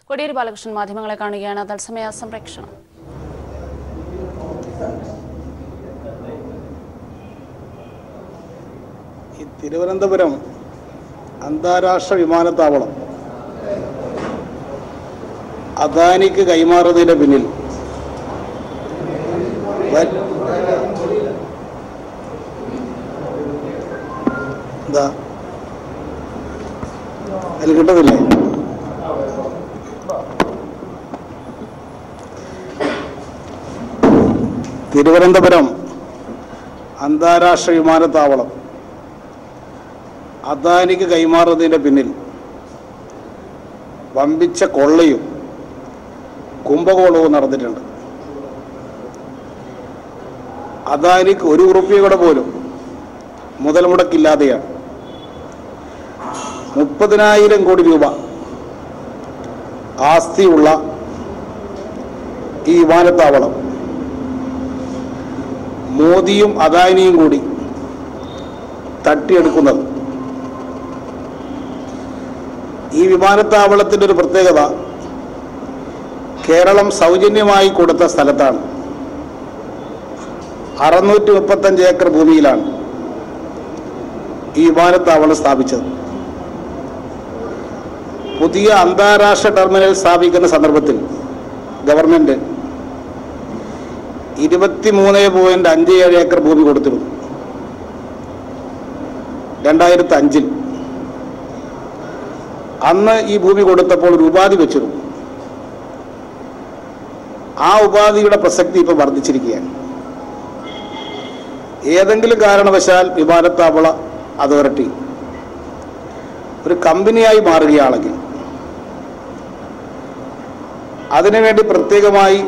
കോടിയേരി ബാലകൃഷ്ണൻ മാധ്യമങ്ങളെ കാണുകയാണ്. തത്സമയ സംപ്രേക്ഷണം. തിരുവനന്തപുരം അന്താരാഷ്ട്ര വിമാനത്താവളം അദാനിക്ക് കൈമാറുന്നതിന്റെ പിന്നിൽ എന്താ അതിൽ കിട്ടുന്നില്ലേ? തിരുവനന്തപുരം അന്താരാഷ്ട്ര വിമാനത്താവളം അദാനിക്ക് കൈമാറുന്നതിൻ്റെ പിന്നിൽ വമ്പിച്ച കൊള്ളയും കുംഭകോണവും നടന്നിട്ടുണ്ട്. അദാനിക്ക് ഒരു ഉറുപ്പികയുടെ പോലും മുതൽ മുടക്കില്ലാതെയാണ് 30,000 കോടി രൂപ ആസ്തിയുള്ള ഈ വിമാനത്താവളം മോദിയും അദാനിയും കൂടി തട്ടിയെടുക്കുന്നത്. ഈ വിമാനത്താവളത്തിൻ്റെ ഒരു പ്രത്യേകത, കേരളം സൗജന്യമായി കൊടുത്ത സ്ഥലത്താണ്. 635 ഏക്കർ ഭൂമിയിലാണ് ഈ വിമാനത്താവളം സ്ഥാപിച്ചത്. പുതിയ അന്താരാഷ്ട്ര ടെർമിനൽ സ്ഥാപിക്കുന്ന സന്ദർഭത്തിൽ ഗവൺമെൻറ് 23.57 ഏക്കർ ഭൂമി കൊടുത്തിരുന്നു 2005-ൽ. അന്ന് ഈ ഭൂമി കൊടുത്തപ്പോൾ ഒരു ഉപാധി വെച്ചിരുന്നു. ആ ഉപാധിയുടെ പ്രസക്തി ഇപ്പോൾ വർദ്ധിച്ചിരിക്കുകയാണ്. ഏതെങ്കിലും കാരണവശാൽ വിമാനത്താവള അതോറിറ്റി ഒരു കമ്പനിയായി മാറുകയാണെങ്കിൽ, അതിനുവേണ്ടി പ്രത്യേകമായി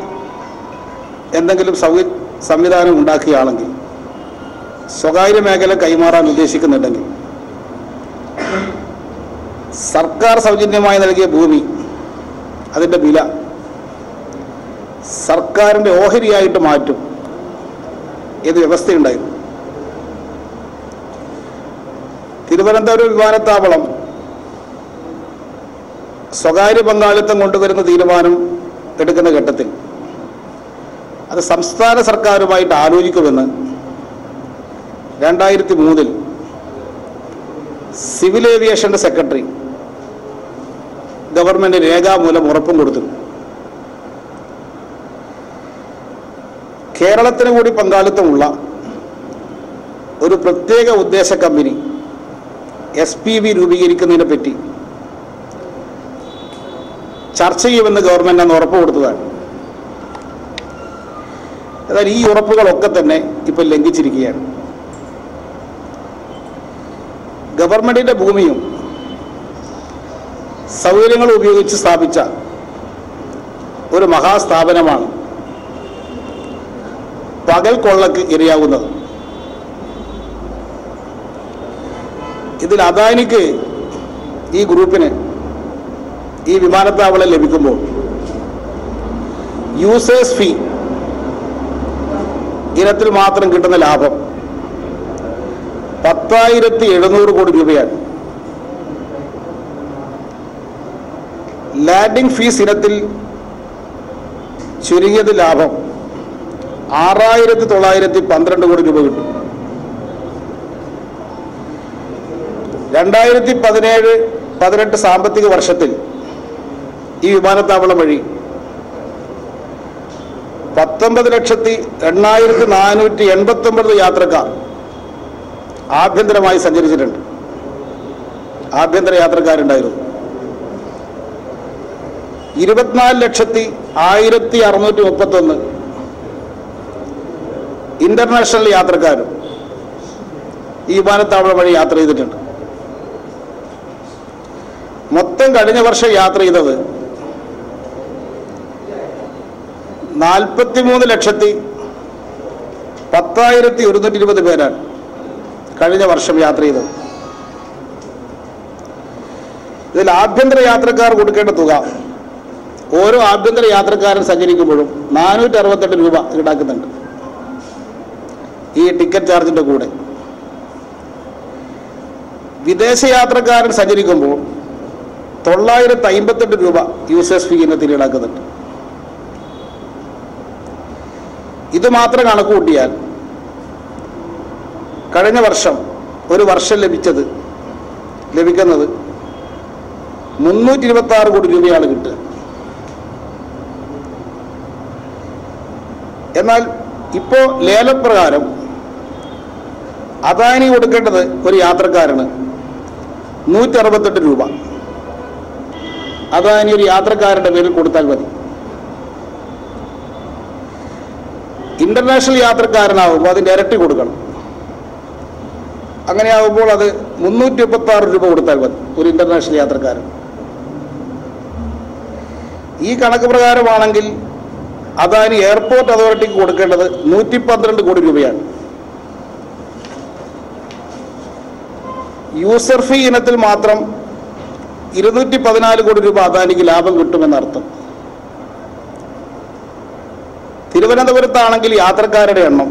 എന്തെങ്കിലും സംവിധാനം ഉണ്ടാക്കുകയാണെങ്കിൽ, സ്വകാര്യ മേഖല കൈമാറാൻ ഉദ്ദേശിക്കുന്നുണ്ടെങ്കിൽ, സർക്കാർ സൗജന്യമായി നൽകിയ ഭൂമി അതിൻ്റെ വില സർക്കാരിൻ്റെ ഓഹരിയായിട്ട് മാറ്റും എന്ന് വ്യവസ്ഥയുണ്ടായിരുന്നു. തിരുവനന്തപുരം വിമാനത്താവളം സ്വകാര്യ പങ്കാളിത്തം കൊണ്ടുവരുന്ന തീരുമാനം എടുക്കുന്ന ഘട്ടത്തിൽ അത് സംസ്ഥാന സർക്കാരുമായിട്ട് ആലോചിക്കുമെന്ന് 2003-ൽ സിവിൽ ഏവിയേഷൻ്റെ സെക്രട്ടറി ഗവൺമെൻറ് രേഖാമൂലം ഉറപ്പും കൊടുത്തു. കേരളത്തിന് കൂടി പങ്കാളിത്തമുള്ള ഒരു പ്രത്യേക ഉദ്ദേശ കമ്പനി SPV രൂപീകരിക്കുന്നതിനെ പറ്റി ചർച്ച ചെയ്യുമെന്ന് ഗവൺമെൻറ് അന്ന് ഉറപ്പ് കൊടുത്തതാണ്. എന്നാൽ ഈ ഉറപ്പുകളൊക്കെ തന്നെ ഇപ്പോൾ ലംഘിച്ചിരിക്കുകയാണ്. ഗവൺമെൻറ്റിൻ്റെ ഭൂമിയും സൗകര്യങ്ങളും ഉപയോഗിച്ച് സ്ഥാപിച്ച ഒരു മഹാസ്ഥാപനമാണ് പകൽ കൊള്ളക്ക് ഇരയാകുന്നത്. ഇതിൽ അദാനിക്ക്, ഈ ഗ്രൂപ്പിന് ഈ വിമാനത്താവളം ലഭിക്കുമ്പോൾ യൂസേഴ്സ് ഫീ ഇനത്തിൽ മാത്രം കിട്ടുന്ന ലാഭം 10,700 കോടി രൂപയാണ്. ലാൻഡിംഗ് ഫീസ് ഇനത്തിൽ ചുരുങ്ങിയത് ലാഭം 6,912 കോടി രൂപ കിട്ടും. 2017-18 സാമ്പത്തിക വർഷത്തിൽ ഈ വിമാനത്താവളം വഴി 19,08,489 യാത്രക്കാർ ആഭ്യന്തരമായി സഞ്ചരിച്ചിട്ടുണ്ട്. ആഭ്യന്തര യാത്രക്കാരുണ്ടായിരുന്നു. 24,01,631 ഇന്റർനാഷണൽ യാത്രക്കാരും ഈ വിമാനത്താവളം വഴി യാത്ര ചെയ്തിട്ടുണ്ട്. മൊത്തം കഴിഞ്ഞ വർഷം യാത്ര ചെയ്തത് 43,10,120 പേരാണ് കഴിഞ്ഞ വർഷം യാത്ര ചെയ്തത്. ഇതിൽ ആഭ്യന്തര യാത്രക്കാർ കൊടുക്കേണ്ട തുക, ഓരോ ആഭ്യന്തര യാത്രക്കാരൻ സഞ്ചരിക്കുമ്പോഴും 468 രൂപ ഈടാക്കുന്നുണ്ട് ഈ ടിക്കറ്റ് ചാർജിൻ്റെ കൂടെ. വിദേശയാത്രക്കാരൻ സഞ്ചരിക്കുമ്പോൾ 958 രൂപ യൂസേഴ്സ് ഫീ ഇനത്തിൽ ഈടാക്കുന്നുണ്ട്. ഇത് മാത്രം കണക്ക് കൂട്ടിയാൽ കഴിഞ്ഞ വർഷം ഒരു വർഷം ലഭിക്കുന്നത് 326 കോടി രൂപയാണ് കിട്ടുക. എന്നാൽ ഇപ്പോൾ ലേലപ്രകാരം അദാനി കൊടുക്കേണ്ടത് ഒരു യാത്രക്കാരന് 168 രൂപ അദാനി ഒരു യാത്രക്കാരൻ്റെ പേരിൽ കൊടുത്താൽ മതി. ഇന്റർനാഷണൽ യാത്രക്കാരനാകുമ്പോൾ അതിൻ്റെ ഇരട്ടി കൊടുക്കണം. അങ്ങനെയാകുമ്പോൾ അത് 336 രൂപ കൊടുത്താൽ മതി ഒരു ഇന്റർനാഷണൽ യാത്രക്കാരൻ. ഈ കണക്ക് പ്രകാരമാണെങ്കിൽ അദാനി എയർപോർട്ട് അതോറിറ്റിക്ക് കൊടുക്കേണ്ടത് 112 കോടി രൂപയാണ്. യൂസർ ഫീ ഇനത്തിൽ മാത്രം 214 കോടി രൂപ അദാനിക്ക് ലാഭം കിട്ടുമെന്നർത്ഥം. തിരുവനന്തപുരത്താണെങ്കിൽ യാത്രക്കാരുടെ എണ്ണം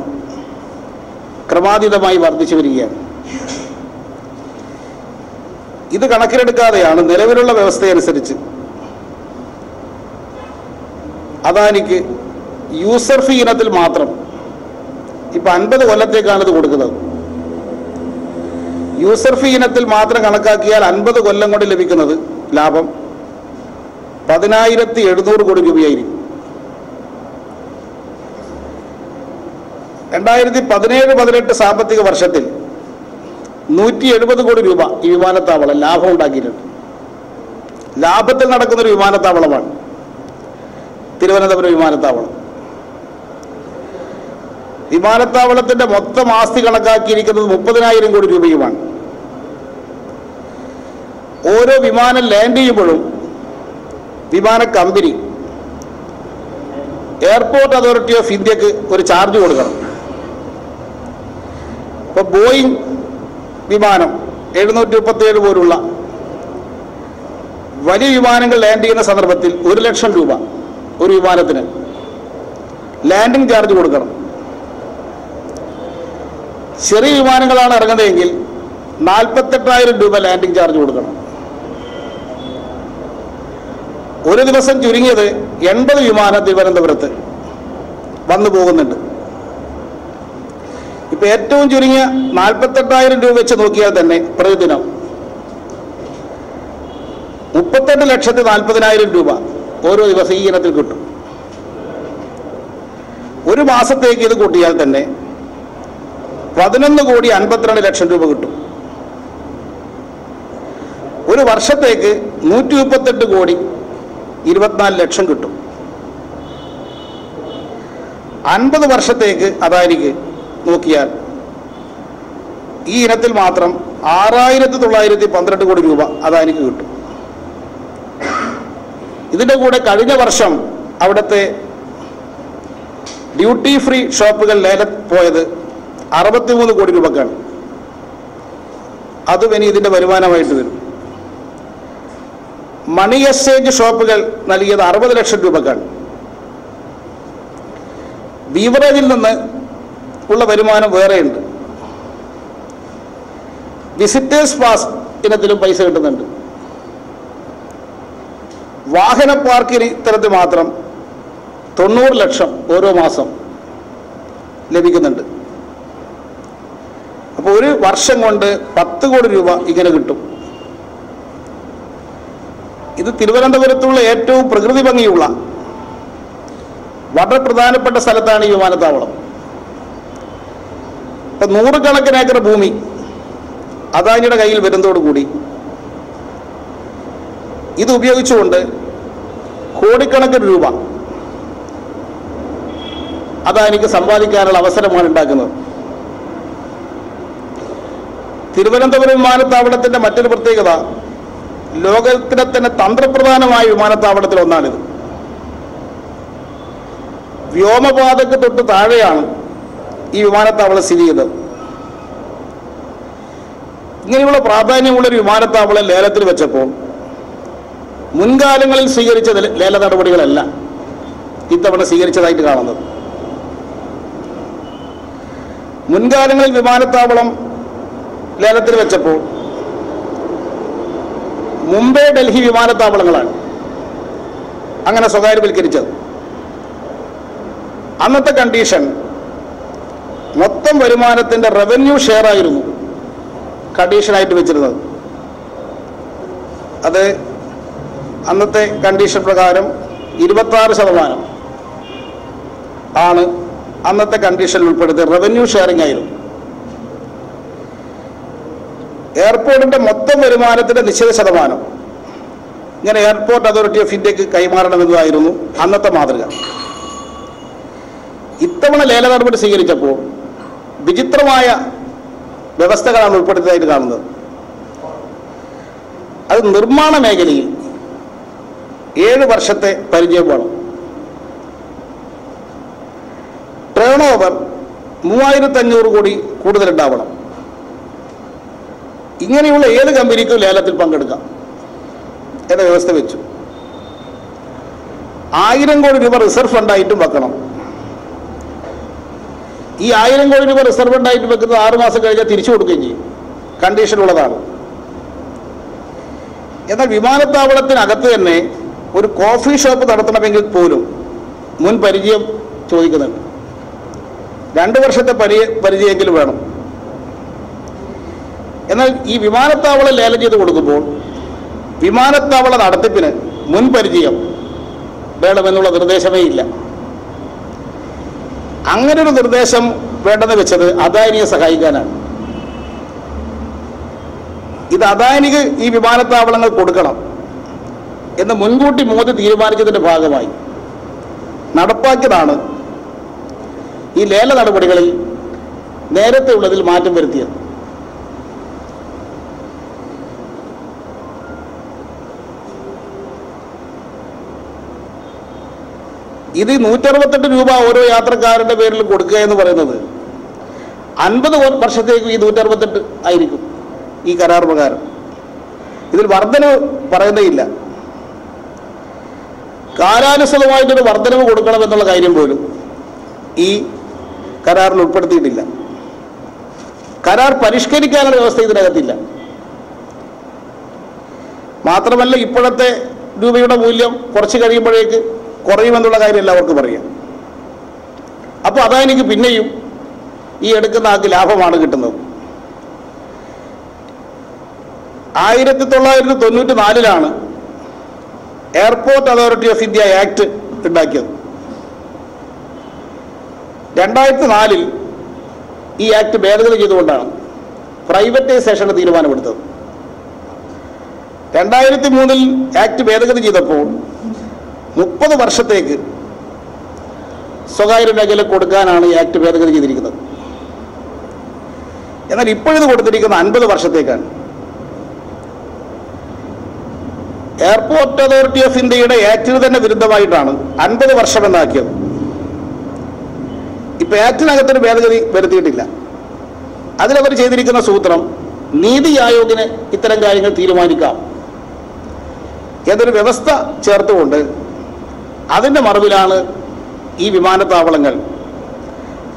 ക്രമാതീതമായി വർദ്ധിച്ചു വരികയാണ്. ഇത് കണക്കിലെടുക്കാതെയാണ് നിലവിലുള്ള വ്യവസ്ഥയനുസരിച്ച് അദാനിക്ക് യൂസർ ഫീ ഇനത്തിൽ മാത്രം ഇപ്പം 50 കൊല്ലത്തേക്കാണ് ഇത് കൊടുക്കുന്നത്. യൂസർ ഫീ ഇനത്തിൽ മാത്രം കണക്കാക്കിയാൽ 50 കൊല്ലം കൊണ്ട് ലഭിക്കുന്നത് ലാഭം 10,700 കോടി രൂപയായിരിക്കും. 2017-18 സാമ്പത്തിക വർഷത്തിൽ 170 കോടി രൂപ ഈ വിമാനത്താവളം ലാഭം ഉണ്ടാക്കിയിട്ടുണ്ട്. ലാഭത്തിൽ നടക്കുന്നൊരു വിമാനത്താവളമാണ് തിരുവനന്തപുരം വിമാനത്താവളം. വിമാനത്താവളത്തിന്റെ മൊത്തം ആസ്തി കണക്കാക്കിയിരിക്കുന്നത് 30,000 കോടി രൂപയുമാണ്. ഓരോ വിമാനം ലാൻഡ് ചെയ്യുമ്പോഴും വിമാന കമ്പനി എയർപോർട്ട് അതോറിറ്റി ഓഫ് ഇന്ത്യക്ക് ഒരു ചാർജ് കൊടുക്കണം. ഇപ്പോൾ ബോയിങ് വിമാനം 737 പോലുള്ള വലിയ വിമാനങ്ങൾ ലാൻഡ് ചെയ്യുന്ന സന്ദർഭത്തിൽ 1 ലക്ഷം രൂപ ഒരു വിമാനത്തിന് ലാൻഡിംഗ് ചാർജ് കൊടുക്കണം. ചെറിയ വിമാനങ്ങളാണ് ഇറങ്ങുന്നതെങ്കിൽ 48,000 രൂപ ലാൻഡിംഗ് ചാർജ് കൊടുക്കണം. ഒരു ദിവസം ചുരുങ്ങിയത് 80 വിമാനം തിരുവനന്തപുരത്ത് വന്നു പോകുന്നുണ്ട്. ഇപ്പൊ ഏറ്റവും ചുരുങ്ങിയ 48,000 രൂപ വെച്ച് നോക്കിയാൽ തന്നെ പ്രതിദിനം 38,40,000 രൂപ ഓരോ ദിവസം ഈ ഇനത്തിൽ കിട്ടും. ഒരു മാസത്തേക്ക് ഇത് കൂട്ടിയാൽ തന്നെ 11,52,00,000 രൂപ കിട്ടും. ഒരു വർഷത്തേക്ക് 138,24,00,000 കിട്ടും. 50 വർഷത്തേക്ക് അദാനിക്ക് നോക്കിയാൽ ഈ ഇനത്തിൽ മാത്രം 6,912 കോടി രൂപ അദാനിക്ക് കിട്ടും. ഇതിൻ്റെ കൂടെ കഴിഞ്ഞ വർഷം അവിടുത്തെ ഡ്യൂട്ടി ഫ്രീ ഷോപ്പുകൾ ലേലം പോയത് 63 കോടി രൂപക്കാണ്. അതും ഇനി ഇതിൻ്റെ വരുമാനമായിട്ട് വരും. മണി എക്സ്ചേഞ്ച് ഷോപ്പുകൾ നൽകിയത് 60 ലക്ഷം രൂപക്കാണ്. ബീവറേജിൽ നിന്ന് ഉള്ള വരുമാനം വേറെയുണ്ട്. വിസിറ്റേഴ്സ് പാസ് ഇനത്തിലും പൈസ കിട്ടുന്നുണ്ട്. വാഹന പാർക്കിന് ഇത്തരത്തിൽ മാത്രം 90 ലക്ഷം ഓരോ മാസം ലഭിക്കുന്നുണ്ട്. അപ്പോൾ ഒരു വർഷം കൊണ്ട് 10 കോടി രൂപ ഇങ്ങനെ കിട്ടും. ഇത് തിരുവനന്തപുരത്തുള്ള ഏറ്റവും പ്രകൃതി ഭംഗിയുള്ള വളരെ പ്രധാനപ്പെട്ട സ്ഥലത്താണ് ഈ വിമാനത്താവളം. ഇപ്പം 100 കണക്കിന് ഏക്കർ ഭൂമി അദാനിയുടെ കയ്യിൽ വരുന്നതോടുകൂടി ഇത് ഉപയോഗിച്ചുകൊണ്ട് കോടിക്കണക്കിന് രൂപ അദാനിക്ക് സമ്പാദിക്കാനുള്ള അവസരമാണ് ഉണ്ടാക്കുന്നത്. തിരുവനന്തപുരം വിമാനത്താവളത്തിന്റെ മറ്റൊരു പ്രത്യേകത, ലോകത്തിലെ തന്നെ തന്ത്രപ്രധാനമായ വിമാനത്താവളത്തിൽ ഒന്നാണിത്. വ്യോമപാതക്ക് തൊട്ട് താഴെയാണ് ഈ വിമാനത്താവളം സ്ഥിതി ചെയ്യുന്നത്. ഇങ്ങനെയുള്ള പ്രാധാന്യമുള്ളൊരു വിമാനത്താവളം ലേലത്തിൽ വെച്ചപ്പോൾ മുൻകാലങ്ങളിൽ സ്വീകരിച്ച ലേല നടപടികളല്ല ഇത്തവണ സ്വീകരിച്ചതായിട്ട് കാണുന്നത്. മുൻകാലങ്ങളിൽ വിമാനത്താവളം ലേലത്തിൽ വെച്ചപ്പോൾ മുംബൈ ഡൽഹി വിമാനത്താവളങ്ങളാണ് അങ്ങനെ സ്വകാര്യവൽക്കരിച്ചത്. അന്നത്തെ കണ്ടീഷൻ മൊത്തം വരുമാനത്തിൻ്റെ റവന്യൂ ഷെയർ ആയിരുന്നു കണ്ടീഷനായിട്ട് വെച്ചിരുന്നത്. അത് അന്നത്തെ കണ്ടീഷൻ പ്രകാരം 26% ആണ് അന്നത്തെ കണ്ടീഷനിൽ ഉൾപ്പെടുത്തിയത്. റവന്യൂ ഷെയറിംഗ് ആയിരുന്നു. എയർപോർട്ടിൻ്റെ മൊത്തം വരുമാനത്തിൻ്റെ നിശ്ചിത ശതമാനം ഇങ്ങനെ എയർപോർട്ട് അതോറിറ്റി ഓഫ് ഇന്ത്യക്ക് കൈമാറണമെന്നതായിരുന്നു അന്നത്തെ മാതൃക. ഇത്തവണ ലേല നടപടി സ്വീകരിച്ചപ്പോൾ വിചിത്രമായ വ്യവസ്ഥകളാണ് ഉൾപ്പെടുത്തിയതായിട്ട് കാണുന്നത്. അത് നിർമ്മാണ മേഖലയിൽ 7 വർഷത്തെ പരിചയം വേണം. ടേൺ ഓവർ 3500 കോടി കൂടുതലുണ്ടാവണം. ഇങ്ങനെയുള്ള ഏത് കമ്പനിക്കും ലേലത്തിൽ പങ്കെടുക്കാം എന്ന വ്യവസ്ഥ വെച്ചു. 1000 കോടി രൂപ റിസർവ് ഫണ്ടായിട്ടും വെക്കണം. ഈ 1000 കോടി രൂപ റിസർവ് ഫണ്ടായിട്ട് വെക്കുന്നത് 6 മാസം കഴിഞ്ഞാൽ തിരിച്ചു കൊടുക്കുകയും ചെയ്യും. കണ്ടീഷൻ ഉള്ളതാണ്. എന്നാൽ വിമാനത്താവളത്തിനകത്ത് തന്നെ ഒരു കോഫി ഷോപ്പ് നടത്തണമെങ്കിൽ പോലും മുൻ പരിചയം ചോദിക്കുന്നുണ്ട്. 2 വർഷത്തെ പരിചയമെങ്കിലും വേണം. എന്നാൽ ഈ വിമാനത്താവളം ലേലം ചെയ്ത് കൊടുക്കുമ്പോൾ വിമാനത്താവള നടത്തിപ്പിന് മുൻ പരിചയം വേണമെന്നുള്ള നിർദ്ദേശമേ ഇല്ല. അങ്ങനൊരു നിർദ്ദേശം വേണ്ടെന്ന് വെച്ചത് അദാനിയെ സഹായിക്കാനാണ്. ഇത് അദാനിക്ക് ഈ വിമാനത്താവളങ്ങൾ കൊടുക്കണം എന്ന് മുൻകൂട്ടി മോദി തീരുമാനിച്ചതിൻ്റെ ഭാഗമായി നടപ്പാക്കിയതാണ് ഈ ലേല നടപടികളിൽ നേരത്തെ ഉള്ളതിൽ മാറ്റം വരുത്തിയത്. ഇത് 168 രൂപ ഓരോ യാത്രക്കാരുടെ പേരിൽ കൊടുക്കുക എന്ന് പറയുന്നത് 50 വർഷത്തേക്ക് ഈ 168 ആയിരിക്കും ഈ കരാർ പ്രകാരം. ഇതിൽ വർധനവ് പറയുന്നേയില്ല. കാലാനുസൃതമായിട്ടൊരു വർധനവ് കൊടുക്കണമെന്നുള്ള കാര്യം പോലും ഈ കരാറിൽ ഉൾപ്പെടുത്തിയിട്ടില്ല. കരാർ പരിഷ്കരിക്കാനുള്ള വ്യവസ്ഥ ഇതിനകത്തില്ല. മാത്രമല്ല ഇപ്പോഴത്തെ രൂപയുടെ മൂല്യം കുറച്ച് കഴിയുമ്പോഴേക്ക് കുറയുമെന്നുള്ള കാര്യം എല്ലാവർക്കും അറിയാം. അപ്പോൾ അദാനിക്ക് പിന്നെയും ഈ എടുക്കുന്ന ആൾക്ക് ലാഭമാണ് കിട്ടുന്നത്. 1994 airport authority of India act ഉണ്ടാക്കിയത്. 2004 ഈ ആക്ട് ഭേദഗതി ചെയ്തുകൊണ്ടാണ് പ്രൈവറ്റൈസേഷന് തീരുമാനമെടുത്തത്. 2003 ആക്ട് ഭേദഗതി ചെയ്തപ്പോൾ 30 വർഷത്തേക്ക് സ്വകാര്യ മേഖല കൊടുക്കാനാണ് ഈ ആക്ട് ഭേദഗതി ചെയ്തിരിക്കുന്നത്. എന്നാൽ ഇപ്പോഴിത് കൊടുത്തിരിക്കുന്ന 50 വർഷത്തേക്കാണ്. എയർപോർട്ട് അതോറിറ്റി ഓഫ് ഇന്ത്യയുടെ ആക്ടിന് തന്നെ വിരുദ്ധമായിട്ടാണ് 50 വർഷം എന്നാക്കിയത്. ഇപ്പൊ ആക്ടിനകത്തൊരു ഭേദഗതി വരുത്തിയിട്ടില്ല. അതിലവർ ചെയ്തിരിക്കുന്ന സൂത്രം നീതി ആയോഗിന് ഇത്തരം കാര്യങ്ങൾ തീരുമാനിക്കാം എന്നൊരു വ്യവസ്ഥ ചേർത്തുകൊണ്ട് അതിൻ്റെ മറവിലാണ് ഈ വിമാനത്താവളങ്ങൾ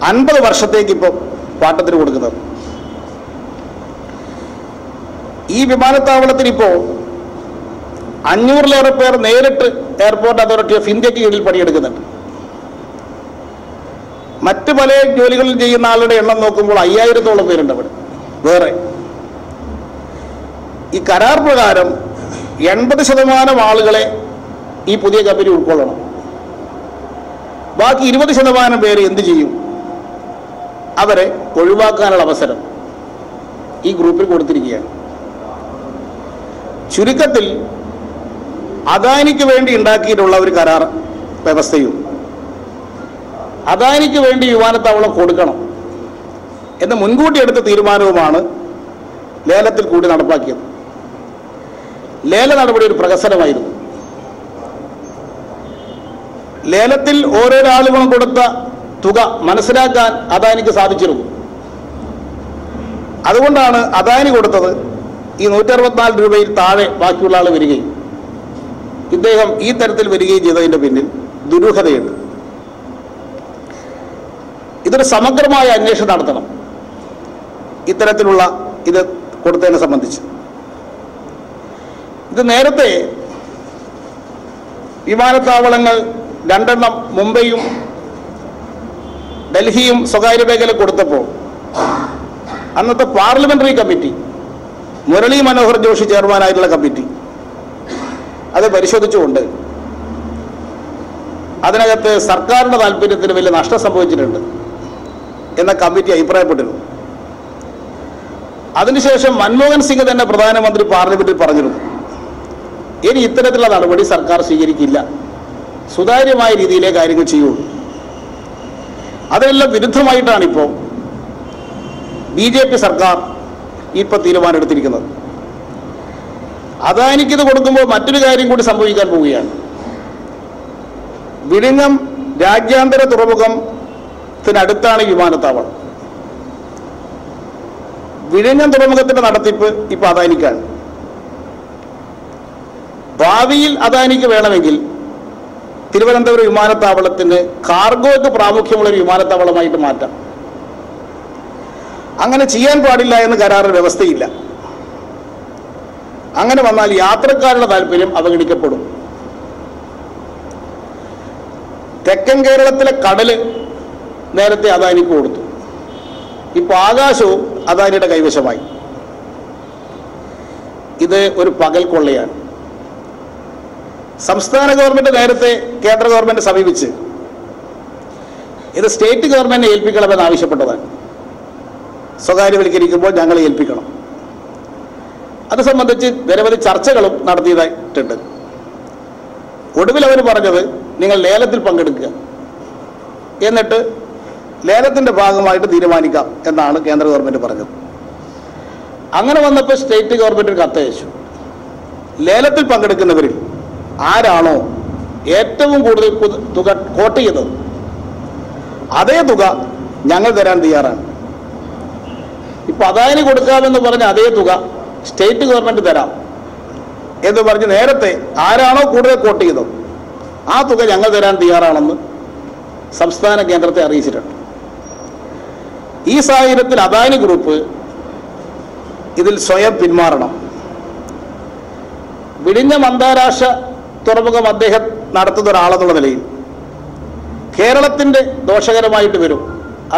50 വർഷത്തേക്ക് ഇപ്പോൾ പാട്ടത്തിന് കൊടുക്കുന്നത്. ഈ വിമാനത്താവളത്തിന് ഇപ്പോൾ 500-ലേറെ പേർ നേരിട്ട് എയർപോർട്ട് അതോറിറ്റി ഓഫ് ഇന്ത്യക്ക് കീഴിൽ പണിയെടുക്കുന്നുണ്ട്. മറ്റ് പല ജോലികളിൽ ചെയ്യുന്ന ആളുടെ എണ്ണം നോക്കുമ്പോൾ 5000-ഓളം പേരുണ്ട് അവിടെ വേറെ. ഈ കരാർ പ്രകാരം 80% ആളുകളെ ഈ പുതിയ കമ്പനി ഉൾക്കൊള്ളണം. ബാക്കി 20% പേര് എന്ത് ചെയ്യും? അവരെ ഒഴിവാക്കാനുള്ള അവസരം ഈ ഗ്രൂപ്പിൽ കൊടുത്തിരിക്കുകയാണ്. ചുരുക്കത്തിൽ അദാനിക്ക് വേണ്ടി ഉണ്ടാക്കിയിട്ടുള്ള ഒരു കരാർ വ്യവസ്ഥയും അദാനിക്ക് വേണ്ടി വിമാനത്താവളം കൊടുക്കണം എന്ന് മുൻകൂട്ടി എടുത്ത തീരുമാനവുമാണ് ലേലത്തിൽ കൂടി നടപ്പാക്കിയത്. ലേല നടപടി ഒരു പ്രഹസനമായിരുന്നു. ലേലത്തിൽ ഓരോരാളുകളും കൊടുത്ത തുക മനസ്സിലാക്കാൻ അദാനിക്ക് സാധിച്ചിരുന്നു. അതുകൊണ്ടാണ് അദാനി കൊടുത്തത് ഈ 164 രൂപയിൽ താഴെ ബാക്കിയുള്ള ആൾ വരികയും ഇദ്ദേഹം ഈ തരത്തിൽ വരികയും ചെയ്തതിൻ്റെ പിന്നിൽ ദുരൂഹതയുണ്ട്. ഇതൊരു സമഗ്രമായ അന്വേഷണം നടത്തണം ഇത്തരത്തിലുള്ള ഇത് കൊടുത്തതിനെ സംബന്ധിച്ച്. ഇത് നേരത്തെ വിമാനത്താവളങ്ങൾ 2 മുംബൈയും ഡൽഹിയും സ്വകാര്യ മേഖല കൊടുത്തപ്പോൾ അന്നത്തെ പാർലമെന്ററി കമ്മിറ്റി, മുരളി മനോഹർ ജോഷി ചെയർമാനായിട്ടുള്ള കമ്മിറ്റി അത് പരിശോധിച്ചുകൊണ്ട് അതിനകത്ത് സർക്കാരിൻ്റെ താല്പര്യത്തിന് വലിയ നഷ്ടം സംഭവിച്ചിട്ടുണ്ട് എന്ന കമ്മിറ്റി അഭിപ്രായപ്പെട്ടിരുന്നു. അതിനുശേഷം മൻമോഹൻ സിംഗ് തന്നെ പ്രധാനമന്ത്രി പാർലമെന്റിൽ പറഞ്ഞിരുന്നു, ഇനി ഇത്തരത്തിലുള്ള നടപടി സർക്കാർ സ്വീകരിക്കില്ല, സുതാര്യമായ രീതിയിലേ കാര്യങ്ങൾ ചെയ്യുള്ളൂ. അതിനെല്ലാം വിരുദ്ധമായിട്ടാണ് ഇപ്പോൾ BJP സർക്കാർ ഇപ്പോൾ തീരുമാനമെടുത്തിരിക്കുന്നത്. അദാനിക്കിത് കൊടുക്കുമ്പോൾ മറ്റൊരു കാര്യം കൂടി സംഭവിക്കാൻ പോവുകയാണ്. വിഴിഞ്ഞം രാജ്യാന്തര തുറമുഖത്തിനടുത്താണ് വിമാനത്താവളം. വിഴിഞ്ഞം തുറമുഖത്തിന്റെ നടത്തിപ്പ് ഇപ്പോൾ അദാനിക്കാണ്. ഭാവിയിൽ അദാനിക്ക് വേണമെങ്കിൽ തിരുവനന്തപുരം വിമാനത്താവളത്തിന് കാർഗോയ്ക്ക് പ്രാമുഖ്യമുള്ള ഒരു വിമാനത്താവളമായിട്ട് മാറ്റാം. അങ്ങനെ ചെയ്യാൻ പാടില്ല എന്ന് കരാറിൽ വ്യവസ്ഥയില്ല. അങ്ങനെ വന്നാൽ യാത്രക്കാരുടെ താല്പര്യം അവഗണിക്കപ്പെടും. തെക്കൻ കേരളത്തിലെ കടല് നേരത്തെ അദാനിക്ക് കൊടുത്തു. ഇപ്പോൾ ആകാശവും അദാനിയുടെ കൈവശമായി. ഇത് ഒരു പകൽ കൊള്ളയാണ്. സംസ്ഥാന ഗവൺമെന്റ് നേരത്തെ കേന്ദ്ര ഗവൺമെന്റ് സമീപിച്ച് ഇത് സ്റ്റേറ്റ് ഗവൺമെന്റിനെ ഏൽപ്പിക്കണമെന്ന് ആവശ്യപ്പെട്ടതാണ്. സ്വകാര്യവൽക്കരിക്കുമ്പോൾ ഞങ്ങളെ ഏൽപ്പിക്കണം. അത് സംബന്ധിച്ച് നിരവധി ചർച്ചകളും നടത്തിയതായിട്ടുണ്ട്. ഒടുവിൽ അവർ പറഞ്ഞത് നിങ്ങൾ ലേലത്തിൽ പങ്കെടുക്കുക, എന്നിട്ട് ലേലത്തിൻ്റെ ഭാഗമായിട്ട് തീരുമാനിക്കാം എന്നാണ് കേന്ദ്ര ഗവൺമെന്റ് പറഞ്ഞത്. അങ്ങനെ വന്നപ്പോൾ സ്റ്റേറ്റ് ഗവൺമെന്റിന് കത്തയച്ചു. ലേലത്തിൽ പങ്കെടുക്കുന്നവരിൽ ആരാണോ ഏറ്റവും കൂടുതൽ തുക കോട്ട് ചെയ്തത് അതേ തുക ഞങ്ങൾ തരാൻ തയ്യാറാണ്. ഇപ്പം അദാനി കൊടുക്കാമെന്ന് പറഞ്ഞ അതേ തുക സ്റ്റേറ്റ് ഗവൺമെന്റ് തരാം എന്ന് പറഞ്ഞ് നേരത്തെ ആരാണോ കൂടുതൽ കോട്ട് ചെയ്തത് ആ തുക ഞങ്ങൾ തരാൻ തയ്യാറാണെന്ന് സംസ്ഥാന കേന്ദ്രത്തെ അറിയിച്ചിട്ടുണ്ട്. ഈ സാഹചര്യത്തിൽ അദാനി ഗ്രൂപ്പ് ഇതിൽ സ്വയം പിന്മാറണം. വിഴിഞ്ഞം അന്താരാഷ്ട്ര തുറമുഖം അദ്ദേഹം നടത്തുന്ന ഒരാളെന്നുള്ള നിലയിൽ കേരളത്തിൻ്റെ ദോഷകരമായിട്ട് വരും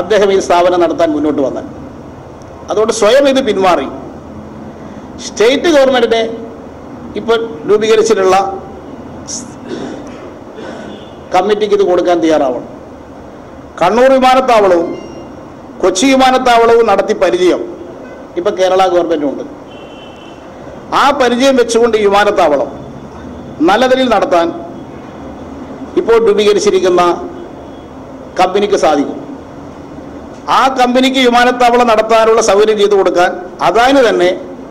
അദ്ദേഹം ഈ സ്ഥാപനം നടത്താൻ മുന്നോട്ട് വന്നാൽ. അതുകൊണ്ട് സ്വയം ഇത് പിന്മാറി സ്റ്റേറ്റ് ഗവൺമെന്റിനെ ഇപ്പോൾ രൂപീകരിച്ചിട്ടുള്ള കമ്മിറ്റിക്ക് ഇത് കൊടുക്കാൻ തയ്യാറാവണം. കണ്ണൂർ വിമാനത്താവളവും കൊച്ചി വിമാനത്താവളവും നടത്തി പരിചയം ഇപ്പം കേരള ഗവൺമെൻറ്റുണ്ട്. ആ പരിചയം വെച്ചുകൊണ്ട് ഈ വിമാനത്താവളം നല്ല നിലയിൽ നടത്താൻ ഇപ്പോൾ രൂപീകരിച്ചിരിക്കുന്ന കമ്പനിക്ക് സാധിക്കും. ആ കമ്പനിക്ക് വിമാനത്താവളം നടത്താനുള്ള സൗകര്യം ചെയ്തു കൊടുക്കാൻ അദാനി തന്നെ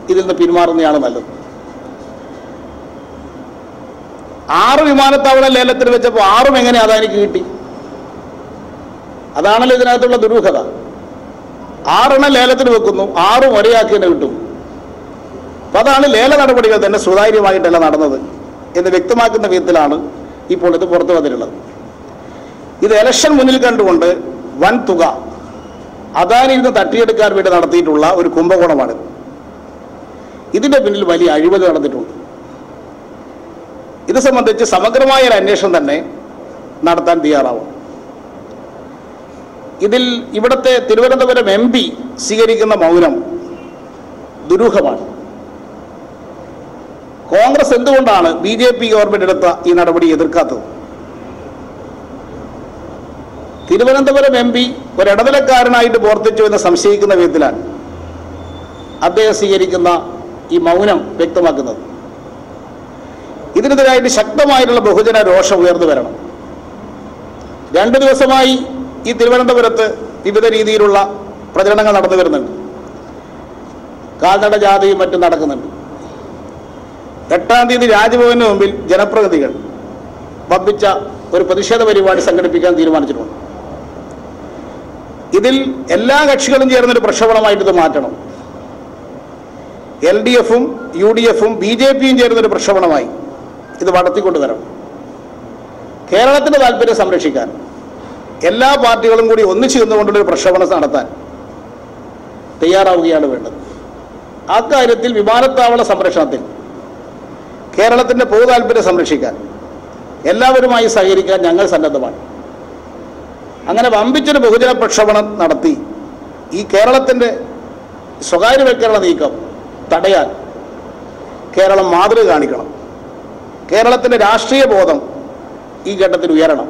ഇതിൽ നിന്ന് പിന്മാറുന്നതാണ് നല്ലത്. 6 വിമാനത്താവളം ലേലത്തിന് വെച്ചപ്പോൾ 6ഉം എങ്ങനെ അദാനിക്ക് കിട്ടി? അതാണല്ലോ ഇതിനകത്തുള്ള ദുരൂഹത. 6 ലേലത്തിന് വെക്കുന്നു, 6ഉം ഒരേയാക്കി തന്നെ കിട്ടും. അപ്പം അതാണ് ലേല നടപടികൾ തന്നെ സുതാര്യമായിട്ടല്ല നടന്നത് എന്ന് വ്യക്തമാക്കുന്ന വിധത്തിലാണ് ഇപ്പോൾ ഇത് പുറത്തു വന്നിട്ടുള്ളത്. ഇത് ഇലക്ഷൻ മുന്നിൽ കണ്ടുകൊണ്ട് വൻ തുക അദാനിയിൽ നിന്ന് തട്ടിയെടുക്കാൻ വേണ്ടി നടത്തിയിട്ടുള്ള ഒരു കുംഭകോണമാണ്. ഇതിൻ്റെ പിന്നിൽ വലിയ അഴിമതി നടന്നിട്ടുണ്ട്. ഇത് സംബന്ധിച്ച് സമഗ്രമായ ഒരു അന്വേഷണം തന്നെ നടത്താൻ തയ്യാറാവും. ഇതിൽ ഇവിടുത്തെ തിരുവനന്തപുരം MP സ്വീകരിക്കുന്ന മൗനം ദുരൂഹമാണ്. കോൺഗ്രസ് എന്തുകൊണ്ടാണ് BJP ഗവൺമെന്റ് എടുത്ത ഈ നടപടി എതിർക്കാത്തത്? തിരുവനന്തപുരം MP ഒരു ഇടനിലക്കാരനായിട്ട് പ്രവർത്തിച്ചു എന്ന് സംശയിക്കുന്ന വിധത്തിലാണ് അദ്ദേഹം സ്വീകരിക്കുന്ന ഈ മൗനം വ്യക്തമാക്കുന്നത്. ഇതിനെതിരായിട്ട് ശക്തമായിട്ടുള്ള ബഹുജന രോഷം ഉയർന്നു വരണം. 2 ദിവസമായി ഈ തിരുവനന്തപുരത്ത് വിവിധ രീതിയിലുള്ള പ്രചരണങ്ങൾ നടന്നു വരുന്നുണ്ട്. കാൽനട ജാഥയും മറ്റും നടക്കുന്നുണ്ട്. 8-ാം തീയതി രാജ്ഭവന് മുമ്പിൽ ജനപ്രതിനിധികൾ വമ്പിച്ച ഒരു പ്രതിഷേധ പരിപാടി സംഘടിപ്പിക്കാൻ തീരുമാനിച്ചിട്ടുണ്ട്. ഇതിൽ എല്ലാ കക്ഷികളും ചേർന്നൊരു പ്രക്ഷോഭണമായിട്ട് ഇത് മാറ്റണം. LDF-ഉം UDF-ഉം BJP-യും ചേർന്നൊരു പ്രക്ഷോഭണമായി ഇത് വളർത്തിക്കൊണ്ടുവരണം. കേരളത്തിൻ്റെ താല്പര്യം സംരക്ഷിക്കാൻ എല്ലാ പാർട്ടികളും കൂടി ഒന്നിച്ചു നിന്നുകൊണ്ടുള്ളൊരു പ്രക്ഷോഭണം നടത്താൻ തയ്യാറാവുകയാണ് വേണ്ടത്. അക്കാര്യത്തിൽ വിമാനത്താവള സംരക്ഷണത്തിൽ കേരളത്തിൻ്റെ പൊതു താല്പര്യം സംരക്ഷിക്കാൻ എല്ലാവരുമായി സഹകരിക്കാൻ ഞങ്ങൾ സന്നദ്ധമാണ്. അങ്ങനെ വമ്പിച്ചൊരു ബഹുജന പ്രക്ഷോഭണം നടത്തി ഈ കേരളത്തിൻ്റെ സ്വകാര്യവൽക്കരണ നീക്കം തടയാൻ കേരളം മാതൃക കാണിക്കണം. കേരളത്തിൻ്റെ രാഷ്ട്രീയ ബോധം ഈ ഘട്ടത്തിൽ ഉയരണം.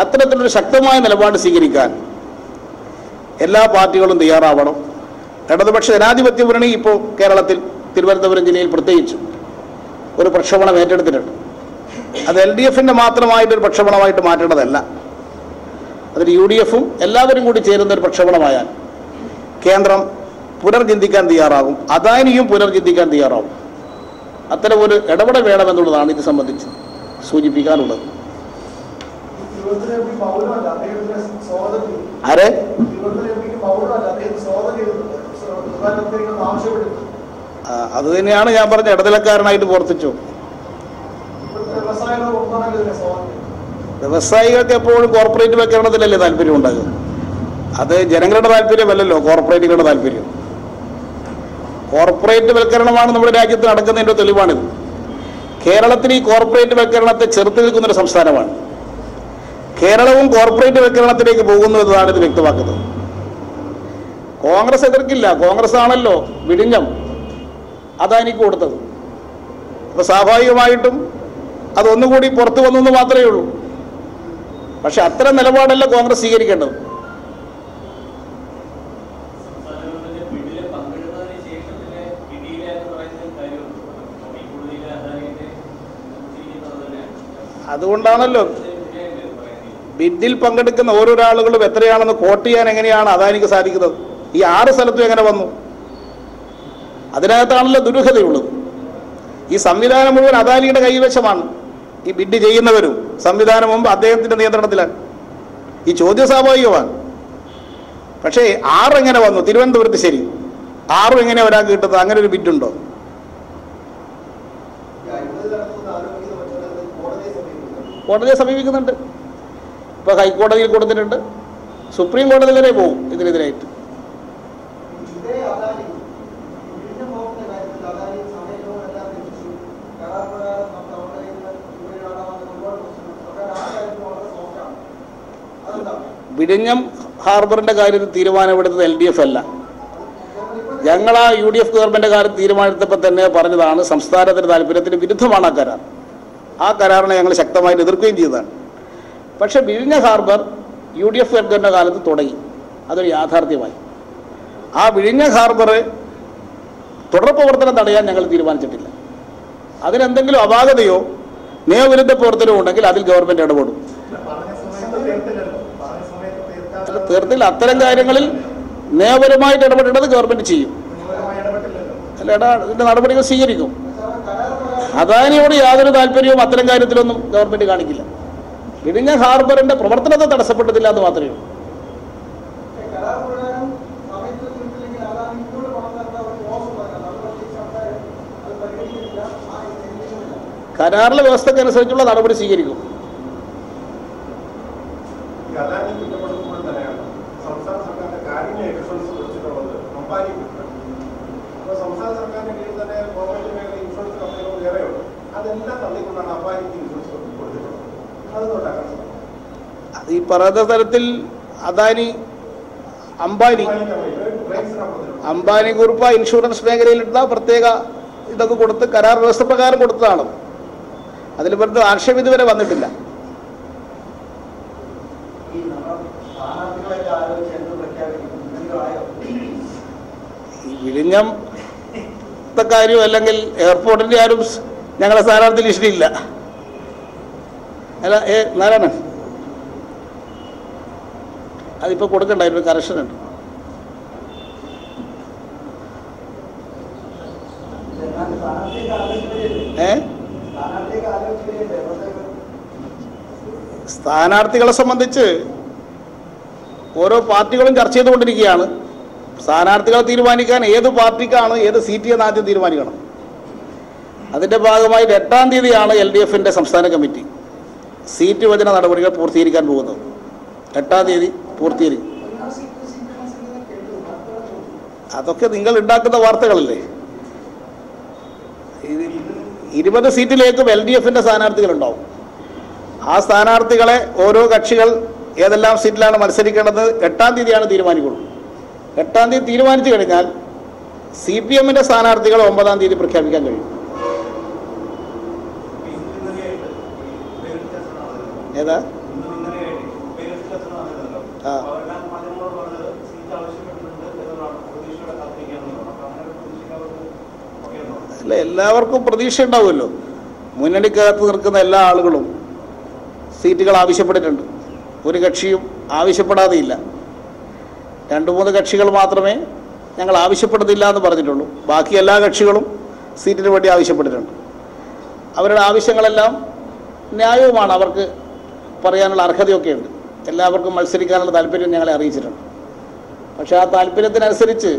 അത്തരത്തിലൊരു ശക്തമായ നിലപാട് സ്വീകരിക്കാൻ എല്ലാ പാർട്ടികളും തയ്യാറാവണം. ഇടതുപക്ഷ ജനാധിപത്യ മുന്നണി ഇപ്പോൾ കേരളത്തിൽ തിരുവനന്തപുരം ജില്ലയിൽ പ്രത്യേകിച്ചും ഒരു പ്രക്ഷോഭണം ഏറ്റെടുത്തിട്ടുണ്ട്. അത് LDFിൻ്റെ മാത്രമായിട്ടൊരു പ്രക്ഷോഭണമായിട്ട് മാറ്റേണ്ടതല്ല. അതിൽ UDFും എല്ലാവരും കൂടി ചേരുന്നൊരു പ്രക്ഷോഭണമായാൽ കേന്ദ്രം പുനർചിന്തിക്കാൻ തയ്യാറാകും, അദാനിയും പുനർചിന്തിക്കാൻ തയ്യാറാകും. അത്തരം ഒരു ഇടപെടൽ വേണമെന്നുള്ളതാണ് ഇത് സംബന്ധിച്ച് സൂചിപ്പിക്കാനുള്ളത്. ആരെ അത് തന്നെയാണ് ഞാൻ പറഞ്ഞ ഇടനിലക്കാരനായിട്ട് പ്രവർത്തിച്ചു. വ്യവസായികൾക്ക് എപ്പോഴും കോർപ്പറേറ്റ് വൽക്കരണത്തിലല്ലേ താല്പര്യം ഉണ്ടാകുക. അത് ജനങ്ങളുടെ താല്പര്യമല്ലല്ലോ കോർപ്പറേറ്റുകളുടെ താല്പര്യം. കോർപ്പറേറ്റ് വൽക്കരണമാണ് നമ്മുടെ രാജ്യത്ത് നടക്കുന്നതിൻ്റെ തെളിവാണിത്. കേരളത്തിൽ ഈ കോർപ്പറേറ്റ് വൽക്കരണത്തെ ചെറുത്ത് നിൽക്കുന്നൊരു സംസ്ഥാനമാണ്. കേരളവും കോർപ്പറേറ്റ് വൽക്കരണത്തിലേക്ക് പോകുന്നു എന്നതാണ് ഇത് വ്യക്തമാക്കുന്നത്. കോൺഗ്രസ് എതിർക്കില്ല. കോൺഗ്രസ് ആണല്ലോ വിഴിഞ്ഞം അദാനിക്ക് കൊടുത്തത്. അപ്പോൾ സ്വാഭാവികമായിട്ടും അതൊന്നുകൂടി പുറത്തു വന്നെന്ന് മാത്രമേ ഉള്ളൂ. പക്ഷെ അത്തരം നിലപാടല്ല കോൺഗ്രസ് സ്വീകരിക്കേണ്ടത്. അതുകൊണ്ടാണല്ലോ ബിഡിൽ പങ്കെടുക്കുന്ന ഓരോരോ ആളുകളും എത്രയാണെന്ന് കോട്ട് ചെയ്യാൻ എങ്ങനെയാണ് അദാനിക്ക് സാധിക്കുന്നത്? ഈ 6 സ്ഥലത്തും എങ്ങനെ വന്നു? അതിനകത്താണല്ലോ ദുരൂഹതയുള്ളത്. ഈ സംവിധാനം മുഴുവൻ അദാനിയുടെ കൈവശമാണ്. ഈ ബിഡ് ചെയ്യുന്നവരും സംവിധാനം മുമ്പ് അദ്ദേഹത്തിൻ്റെ നിയന്ത്രണത്തിലാണ്. ഈ ചോദ്യം സ്വാഭാവികമാണ്. പക്ഷേ 6 എങ്ങനെ വന്നു? തിരുവനന്തപുരത്ത് ശരി, 6 എങ്ങനെ ഒരാൾക്ക് കിട്ടുന്നത്? അങ്ങനെ ഒരു ബിഡുണ്ടോ? കോടതിയെ സമീപിക്കുന്നുണ്ട്. ഇപ്പോൾ ഹൈക്കോടതിയിൽ കൊടുത്തിട്ടുണ്ട്, സുപ്രീം കോടതി വരെ പോകും ഇതിനെതിരായിട്ട്. വിഴിഞ്ഞം ഹാർബറിൻ്റെ കാര്യത്തിൽ തീരുമാനമെടുത്തത് LDF അല്ല. ഞങ്ങൾ ആ UDF ഗവൺമെൻറ് കാലത്ത് തീരുമാനമെടുത്തപ്പോൾ തന്നെ പറഞ്ഞതാണ് സംസ്ഥാനത്തിൻ്റെ താല്പര്യത്തിന് വിരുദ്ധമാണ് ആ കരാർ. ആ കരാറിനെ ഞങ്ങൾ ശക്തമായിട്ട് എതിർക്കുകയും ചെയ്തതാണ്. പക്ഷേ വിഴിഞ്ഞ ഹാർബർ UDF ഗവൺമെൻറ് കാലത്ത് തുടങ്ങി, അതൊരു യാഥാർത്ഥ്യമായി. ആ വിഴിഞ്ഞ ഹാർബർ തുടർ പ്രവർത്തനം തടയാൻ ഞങ്ങൾ തീരുമാനിച്ചിട്ടില്ല. അതിനെന്തെങ്കിലും അപാകതയോ നിയമവിരുദ്ധ പ്രവർത്തനമോ ഉണ്ടെങ്കിൽ അതിൽ ഗവൺമെൻറ് ഇടപെടും. തീർത്തില്ല. അത്തരം കാര്യങ്ങളിൽ നിയമപരമായിട്ട് ഇടപെടേണ്ടത് ഗവൺമെൻറ് ചെയ്യും. അല്ല, ഇതിൻ്റെ നടപടികൾ സ്വീകരിക്കും. അദാനിയോട് യാതൊരു താല്പര്യവും അത്തരം കാര്യത്തിലൊന്നും ഗവൺമെൻറ് കാണിക്കില്ല. വിഴിഞ്ഞ ഹാർബറിൻ്റെ പ്രവർത്തനത്തെ തടസ്സപ്പെട്ടിട്ടില്ല എന്ന് മാത്രമേ ഉള്ളൂ. കരാറിലെ വ്യവസ്ഥക്കനുസരിച്ചുള്ള നടപടി സ്വീകരിക്കും. അത് ഈ പറയുന്ന തരത്തിൽ അദാനി അംബാനി ഗ്രൂപ്പ് ഇൻഷുറൻസ് മേഖലയിലുള്ള പ്രത്യേക ഇതൊക്കെ കൊടുത്ത് കരാർ വ്യവസ്ഥ പ്രകാരം കൊടുത്തതാണ്. അതിൽ വെറുതെ ആക്ഷേപം ഇതുവരെ വന്നിട്ടില്ല. ഈ വിഴിഞ്ഞത്തെ കാര്യം അല്ലെങ്കിൽ എയർപോർട്ടിൻ്റെ ആരും ഞങ്ങളെ സ്ഥാനാർത്ഥി ലിസ്റ്റിലില്ല. അല്ല, നാരായണൻ അതിപ്പോൾ കൊടുക്കണ്ട, അതിനൊരു കറക്ഷൻ ഉണ്ട്. സ്ഥാനാർത്ഥികളെ സംബന്ധിച്ച് ഓരോ പാർട്ടികളും ചർച്ച ചെയ്തുകൊണ്ടിരിക്കുകയാണ്. സ്ഥാനാർത്ഥികളെ തീരുമാനിക്കാൻ ഏത് പാർട്ടിക്കാണ് ഏത് സീറ്റ് എന്ന് ആദ്യം തീരുമാനിക്കണം. അതിൻ്റെ ഭാഗമായി 8-ാം തീയതിയാണ് LDFിൻ്റെ സംസ്ഥാന കമ്മിറ്റി സീറ്റ് വിഭജന നടപടികൾ പൂർത്തീകരിക്കാൻ പോകുന്നത്. 8-ാം തീയതി പൂർത്തീകരിക്കും. അതൊക്കെ നിങ്ങൾ ഉണ്ടാക്കുന്ന വാർത്തകളല്ലേ. 20 സീറ്റിലേക്കും LDFന്റെ സ്ഥാനാർത്ഥികളുണ്ടാവും. ആ സ്ഥാനാർത്ഥികളെ ഓരോ കക്ഷികൾ ഏതെല്ലാം സീറ്റിലാണ് മത്സരിക്കേണ്ടത് 8-ാം തീയതിയാണ് തീരുമാനിക്കുള്ളൂ. 8-ാം തീയതി തീരുമാനിച്ചു കഴിഞ്ഞാൽ CPMന്റെ സ്ഥാനാർത്ഥികൾ 9-ാം തീയതി പ്രഖ്യാപിക്കാൻ കഴിയും. ഏതാ? അല്ല, എല്ലാവർക്കും പ്രതീക്ഷ ഉണ്ടാവുമല്ലോ. മുന്നണിക്കകത്ത് നിൽക്കുന്ന എല്ലാ ആളുകളും സീറ്റുകൾ ആവശ്യപ്പെട്ടിട്ടുണ്ട്. ഒരു കക്ഷിയും ആവശ്യപ്പെടാതെയില്ല. 2-3 കക്ഷികൾ മാത്രമേ ഞങ്ങൾ ആവശ്യപ്പെടുന്നില്ല എന്ന് പറഞ്ഞിട്ടുള്ളൂ. ബാക്കി എല്ലാ കക്ഷികളും സീറ്റിന് വേണ്ടി ആവശ്യപ്പെട്ടിട്ടുണ്ട്. അവരുടെ ആവശ്യങ്ങളെല്ലാം ന്യായവുമാണ്. അവർക്ക് പറയാനുള്ള അർഹതയൊക്കെയുണ്ട്. എല്ലാവർക്കും മത്സരിക്കാനുള്ള താല്പര്യം ഞങ്ങളെ അറിയിച്ചിട്ടുണ്ട്. പക്ഷേ ആ താല്പര്യത്തിനനുസരിച്ച്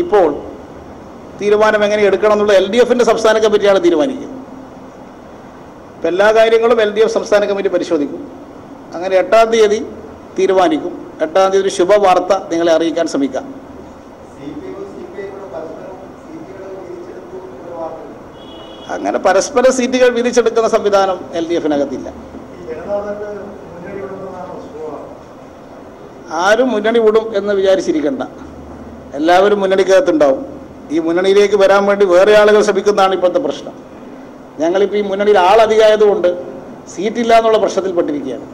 ഇപ്പോൾ തീരുമാനം എങ്ങനെ എടുക്കണം എന്നുള്ള LDFന്റെ സംസ്ഥാന കമ്മിറ്റിയാണ് തീരുമാനിക്കുക. ഇപ്പം എല്ലാ കാര്യങ്ങളും LDF സംസ്ഥാന കമ്മിറ്റി പരിശോധിക്കും. അങ്ങനെ 8-ാം തീയതി തീരുമാനിക്കും. 8-ാം തീയതി ഒരു ശുഭവാർത്ത നിങ്ങളെ അറിയിക്കാൻ ശ്രമിക്കാം. അങ്ങനെ പരസ്പര സീറ്റുകൾ വീതിച്ചെടുക്കുന്ന സംവിധാനം LDFനകത്തില്ല. ആരും മുന്നണി വിടും എന്ന് വിചാരിച്ചിരിക്കണ്ട. എല്ലാവരും മുന്നണിക്കകത്തുണ്ടാവും. ഈ മുന്നണിയിലേക്ക് വരാൻ വേണ്ടി വേറെ ആളുകൾ ശ്രമിക്കുന്നതാണ് ഇപ്പോഴത്തെ പ്രശ്നം. ഞങ്ങളിപ്പോൾ ഈ മുന്നണിയിൽ ആളധികമായതുകൊണ്ട് സീറ്റില്ല എന്നുള്ള പ്രശ്നത്തിൽപ്പെട്ടിരിക്കുകയാണ്.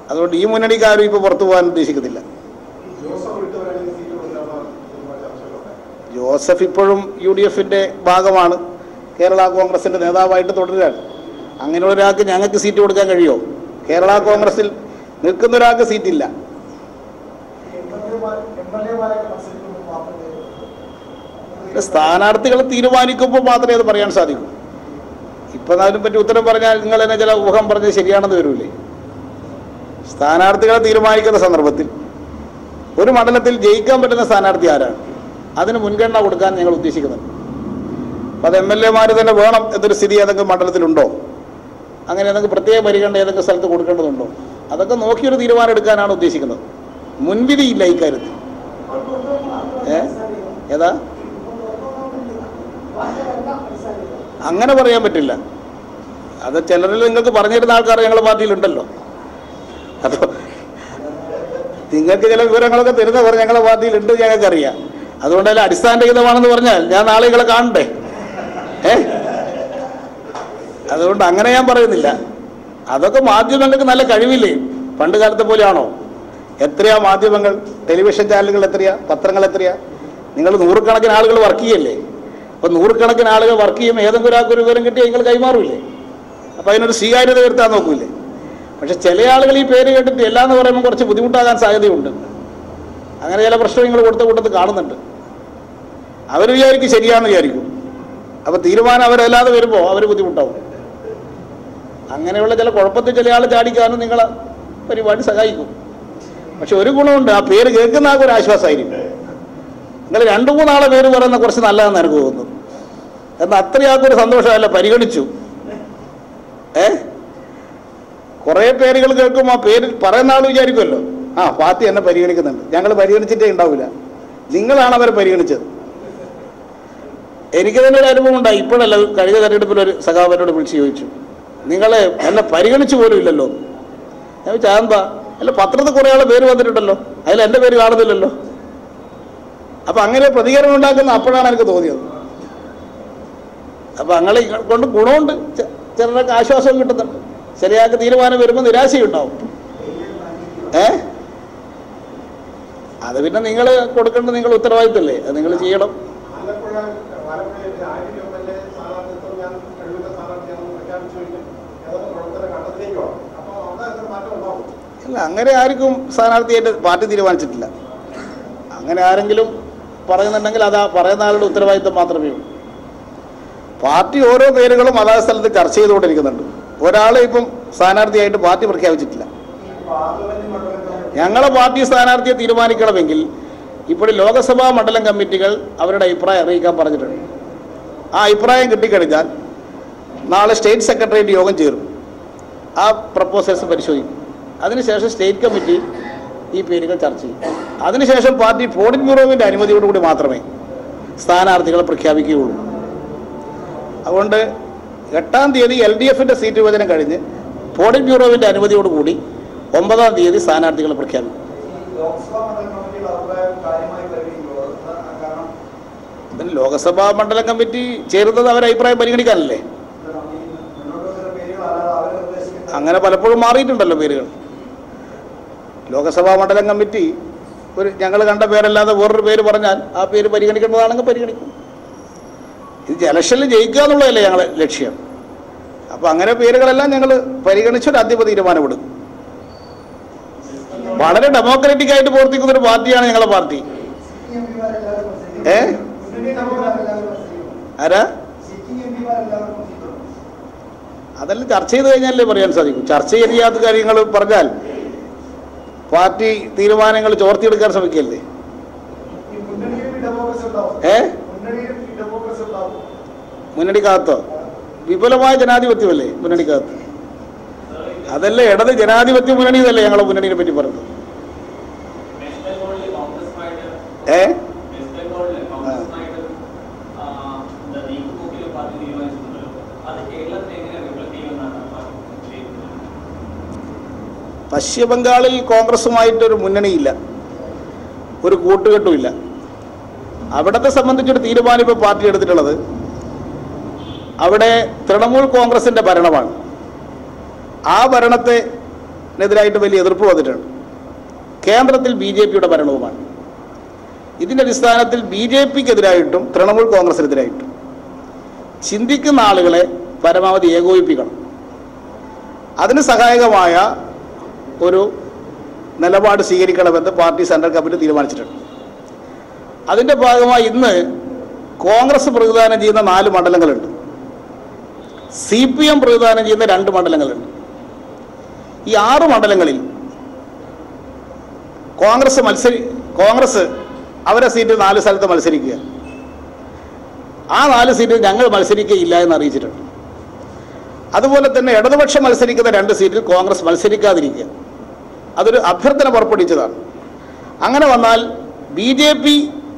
അതുകൊണ്ട് ഈ മുന്നണിക്കാരും ഇപ്പോൾ പുറത്തു പോകാൻ ഉദ്ദേശിക്കുന്നില്ല. ജോസഫ് ഇപ്പോഴും UDFന്റെ ഭാഗമാണ്. കേരള കോൺഗ്രസിൻ്റെ നേതാവായിട്ട് തുടരുകയാണ്. അങ്ങനെയുള്ള ഒരാൾക്ക് ഞങ്ങൾക്ക് സീറ്റ് കൊടുക്കാൻ കഴിയുമോ? കേരള കോൺഗ്രസിൽ നിൽക്കുന്ന ഒരാൾക്ക് സീറ്റില്ല. സ്ഥാനാർത്ഥികൾ തീരുമാനിക്കുമ്പോൾ മാത്രമേ അത് പറയാൻ സാധിക്കൂ. ഇപ്പം അതിനെപ്പറ്റി ഉത്തരം പറഞ്ഞാൽ നിങ്ങൾ തന്നെ ചില ഊഹം പറഞ്ഞത് ശരിയാണെന്ന് വരൂലേ? സ്ഥാനാർത്ഥികളെ തീരുമാനിക്കുന്ന സന്ദർഭത്തിൽ ഒരു മണ്ഡലത്തിൽ ജയിക്കാൻ പറ്റുന്ന സ്ഥാനാർത്ഥി ആരാണ്, അതിന് മുൻഗണന കൊടുക്കാൻ ഞങ്ങൾ ഉദ്ദേശിക്കുന്നുണ്ട്. അപ്പം അത് MLA-മാർ തന്നെ വേണം എന്നൊരു സ്ഥിതി ഏതെങ്കിലും മണ്ഡലത്തിലുണ്ടോ? അങ്ങനെ ഏതെങ്കിലും പ്രത്യേക പരിഗണന ഏതെങ്കിലും സ്ഥലത്ത് കൊടുക്കേണ്ടതുണ്ടോ? അതൊക്കെ നോക്കിയൊരു തീരുമാനം എടുക്കാനാണ് ഉദ്ദേശിക്കുന്നത്. മുൻവിധിയില്ല ഇക്കാര്യത്തിൽ. ഏതാ? അങ്ങനെ പറയാൻ പറ്റില്ല. അത് ചിലരിൽ നിങ്ങൾക്ക് പറഞ്ഞിരുന്ന ആൾക്കാർ ഞങ്ങളുടെ പാർട്ടിയിലുണ്ടല്ലോ. അപ്പോൾ നിങ്ങൾക്ക് ചില വിവരങ്ങളൊക്കെ തരുന്നവർ ഞങ്ങളുടെ പാർട്ടിയിലുണ്ട്, ഞങ്ങൾക്കറിയാം. അതുകൊണ്ടല്ല അടിസ്ഥാനരഹിതമാണെന്ന് പറഞ്ഞാൽ ഞാൻ നാളെ നിങ്ങളെ കാണണ്ടേ? അതുകൊണ്ട് അങ്ങനെ ഞാൻ പറയുന്നില്ല. അതൊക്കെ മാധ്യമങ്ങൾക്ക് നല്ല കഴിവില്ലേ? പണ്ട് കാലത്തെ പോലെയാണോ? എത്രയാ മാധ്യമങ്ങൾ, ടെലിവിഷൻ ചാനലുകൾ എത്രയാ, പത്രങ്ങൾ എത്രയാ? നിങ്ങൾ 100 ആളുകൾ വർക്ക് ചെയ്യല്ലേ? അപ്പോൾ 100 ആളുകൾ വർക്ക് ചെയ്യുമ്പോൾ ഏതെങ്കിലും ഒരാൾക്കൊരു വിവരം കിട്ടിയാൽ നിങ്ങൾ കൈമാറില്ലേ? അപ്പോൾ അതിനൊരു സ്വീകാര്യത വരുത്താൻ നോക്കൂലേ? പക്ഷെ ചില ആളുകൾ ഈ പേര് കേട്ടിട്ട് എല്ലാന്ന് പറയുമ്പോൾ കുറച്ച് ബുദ്ധിമുട്ടാകാൻ സാധ്യതയുണ്ട്. അങ്ങനെ ചില പ്രശ്നം നിങ്ങൾ കൊടുത്ത കൂട്ടത്തിൽ കാണുന്നുണ്ട്. അവർ വിചാരിക്കും ശരിയാണെന്ന് വിചാരിക്കും. അപ്പോൾ തീരുമാനം അവരല്ലാതെ വരുമ്പോൾ അവർ ബുദ്ധിമുട്ടാവും. അങ്ങനെയുള്ള ചില കുഴപ്പത്തിൽ ചില ആൾ ചാടിക്കാനും നിങ്ങളെ പരിപാടി സഹായിക്കും. പക്ഷെ ഒരു ഗുണമുണ്ട്, ആ പേര് കേൾക്കുന്ന ആൾക്ക് ഒരു ആശ്വാസമായിരിക്കും. നിങ്ങൾ 2-3 ആളെ പേര് പറയുന്ന കുറച്ച് നല്ലതെന്ന് എനിക്ക് തോന്നുന്നു. എന്നാൽ അത്രയാൾക്കൊരു സന്തോഷമല്ല, പരിഗണിച്ചു. കുറേ പേരുകൾ കേൾക്കുമ്പോൾ ആ പേര് പറയുന്ന ആൾ വിചാരിക്കുമല്ലോ, ആ പാർട്ടി എന്നെ പരിഗണിക്കുന്നുണ്ട്. ഞങ്ങൾ പരിഗണിച്ചിട്ടേ ഉണ്ടാവില്ല, നിങ്ങളാണ് അവരെ പരിഗണിച്ചത്. എനിക്ക് തന്നെ ഒരു അനുഭവം ഉണ്ടായി. ഇപ്പോഴല്ല, കഴിഞ്ഞ തെരഞ്ഞെടുപ്പിൽ ഒരു സഖാവിനോട് വിളിച്ച് ചോദിച്ചു, നിങ്ങൾ എന്നെ പരിഗണിച്ചു പോലും ഇല്ലല്ലോ. ഞാൻ ചോദിച്ചാൽ എന്താ? അല്ല, പത്രത്തിൽ കുറേ ആളെ പേര് വന്നിട്ടുണ്ടല്ലോ, അതിൽ എൻ്റെ പേര് കാണുന്നില്ലല്ലോ. അപ്പം അങ്ങനെ പ്രതികരണം ഉണ്ടാക്കുന്ന അപ്പോഴാണ് എനിക്ക് തോന്നിയത്. അപ്പം അങ്ങനെ കൊണ്ട് ഗുണമുണ്ട്, ചിലർക്ക് ആശ്വാസവും കിട്ടുന്നുണ്ട്. ചിലയാൾക്ക് തീരുമാനം വരുമ്പോൾ നിരാശയുണ്ടാവും. അത് പിന്നെ നിങ്ങൾ കൊടുക്കേണ്ടത് നിങ്ങൾ ഉത്തരവാദിത്തമല്ലേ, അത് നിങ്ങൾ ചെയ്യണം. അല്ല, അങ്ങനെ ആർക്കും സ്ഥാനാർത്ഥിയായിട്ട് പാർട്ടി തീരുമാനിച്ചിട്ടില്ല. അങ്ങനെ ആരെങ്കിലും പറയുന്നുണ്ടെങ്കിൽ അത് പറയുന്ന ആളുടെ ഉത്തരവാദിത്തം മാത്രമേ ഉള്ളൂ. പാർട്ടി ഓരോ പേരുകളും അതാത് സ്ഥലത്ത് ചർച്ച ചെയ്തുകൊണ്ടിരിക്കുന്നുണ്ട്. ഒരാളെ ഇപ്പം സ്ഥാനാർത്ഥിയായിട്ട് പാർട്ടി പ്രഖ്യാപിച്ചിട്ടില്ല. ഞങ്ങളെ പാർട്ടി സ്ഥാനാർത്ഥിയെ തീരുമാനിക്കണമെങ്കിൽ ഇപ്പോൾ ലോകസഭാ മണ്ഡലം കമ്മിറ്റികൾ അവരുടെ അഭിപ്രായം അറിയിക്കാൻ പറഞ്ഞിട്ടുണ്ട്. ആ അഭിപ്രായം കിട്ടിക്കഴിഞ്ഞാൽ നാളെ സ്റ്റേറ്റ് സെക്രട്ടേറിയറ്റ് യോഗം ചേരും. ആ പ്രപ്പോസൽസ് പരിശോധിക്കും. അതിനുശേഷം സ്റ്റേറ്റ് കമ്മിറ്റി ഈ പേരുകൾ ചർച്ച ചെയ്യും. അതിനുശേഷം പാർട്ടി പോളിറ്റ് ബ്യൂറോവിൻ്റെ അനുമതിയോടുകൂടി മാത്രമേ സ്ഥാനാർത്ഥികളെ പ്രഖ്യാപിക്കുകയുള്ളൂ. അതുകൊണ്ട് 8-ാം തീയതി LDFിൻ്റെ സീറ്റ് വിഭജനം കഴിഞ്ഞ് പോളിറ്റ് ബ്യൂറോവിൻ്റെ അനുമതിയോടുകൂടി 9-ാം തീയതി സ്ഥാനാർത്ഥികളെ പ്രഖ്യാപിക്കും. ലോക്സഭാ മണ്ഡലം കമ്മിറ്റി ചേരുന്നത് അവരെ അഭിപ്രായം പരിഗണിക്കാനല്ലേ? അങ്ങനെ പലപ്പോഴും മാറിയിട്ടുണ്ടല്ലോ പേരുകൾ. ലോക്സഭാ മണ്ഡലം കമ്മിറ്റി ഞങ്ങൾ കണ്ട പേരല്ലാതെ വേറൊരു പേര് പറഞ്ഞാൽ ആ പേര് പരിഗണിക്കേണ്ടതാണെങ്കിൽ പരിഗണിക്കും. ഇത് ഇലക്ഷനിൽ ജയിക്കുക എന്നുള്ളതല്ലേ ഞങ്ങളുടെ ലക്ഷ്യം. അപ്പോൾ അങ്ങനെ പേരുകളെല്ലാം ഞങ്ങൾ പരിഗണിച്ചൊരു അന്തിമ തീരുമാനമെടുക്കും. വളരെ ഡെമോക്രാറ്റിക് ആയിട്ട് പ്രവർത്തിക്കുന്ന ഒരു പാർട്ടിയാണ് ഞങ്ങളുടെ പാർട്ടി. ആരാ? അതെല്ലാം ചർച്ച ചെയ്ത് കഴിഞ്ഞാലേ പറയാൻ സാധിക്കും. ചർച്ച ചെയ്യാത്ത കാര്യങ്ങൾ പറഞ്ഞാൽ പാർട്ടി തീരുമാനങ്ങൾ ചോർത്തിയെടുക്കാൻ ശ്രമിക്കല്ലേ? മുന്നണിക്കകത്തോ? വിപുലമായ ജനാധിപത്യമല്ലേ മുന്നണിക്കകത്ത്? അതല്ലേ ഇടത് ജനാധിപത്യ മുന്നണി എന്നല്ലേ ഞങ്ങളെ മുന്നണിയെ പറ്റി പറഞ്ഞത്. പശ്ചിമബംഗാളിൽ കോൺഗ്രസുമായിട്ടൊരു മുന്നണിയില്ല, ഒരു കൂട്ടുകെട്ടുമില്ല. അവിടത്തെ സംബന്ധിച്ചൊരു തീരുമാനം ഇപ്പോൾ പാർട്ടി എടുത്തിട്ടുള്ളത്, അവിടെ തൃണമൂൽ കോൺഗ്രസിൻ്റെ ഭരണമാണ്. ആ ഭരണത്തിനെതിരായിട്ട് വലിയ എതിർപ്പ് വന്നിട്ടുണ്ട്. കേന്ദ്രത്തിൽ BJPയുടെ ഭരണവുമാണ്. ഇതിൻ്റെ അടിസ്ഥാനത്തിൽ BJPക്കെതിരായിട്ടും തൃണമൂൽ കോൺഗ്രസിനെതിരായിട്ടും ചിന്തിക്കുന്ന ആളുകളെ പരമാവധി ഏകോപിപ്പിക്കണം. അതിന് സഹായകമായ ഒരു നിലപാട് സ്വീകരിക്കണമെന്ന് പാർട്ടി സെൻട്രൽ കമ്മിറ്റി തീരുമാനിച്ചിട്ടുണ്ട്. അതിൻ്റെ ഭാഗമായി ഇന്ന് കോൺഗ്രസ് പ്രതിദാനം ചെയ്യുന്ന 4 മണ്ഡലങ്ങളുണ്ട്. CPM പ്രതിദാനം ചെയ്യുന്ന 2 മണ്ഡലങ്ങളുണ്ട്. ഈ 6 മണ്ഡലങ്ങളിൽ കോൺഗ്രസ് അവരെ സീറ്റ് 4 സ്ഥലത്ത് മത്സരിക്കുക. ആ 4 സീറ്റിൽ ഞങ്ങൾ മത്സരിക്കുകയില്ല എന്ന് അറിയിച്ചിട്ടുണ്ട്. അതുപോലെ തന്നെ ഇടതുപക്ഷം മത്സരിക്കുന്ന 2 സീറ്റിൽ കോൺഗ്രസ് മത്സരിക്കാതിരിക്കുക. അതൊരു അഭ്യർത്ഥന പുറപ്പെടുവിച്ചതാണ്. അങ്ങനെ വന്നാൽ BJP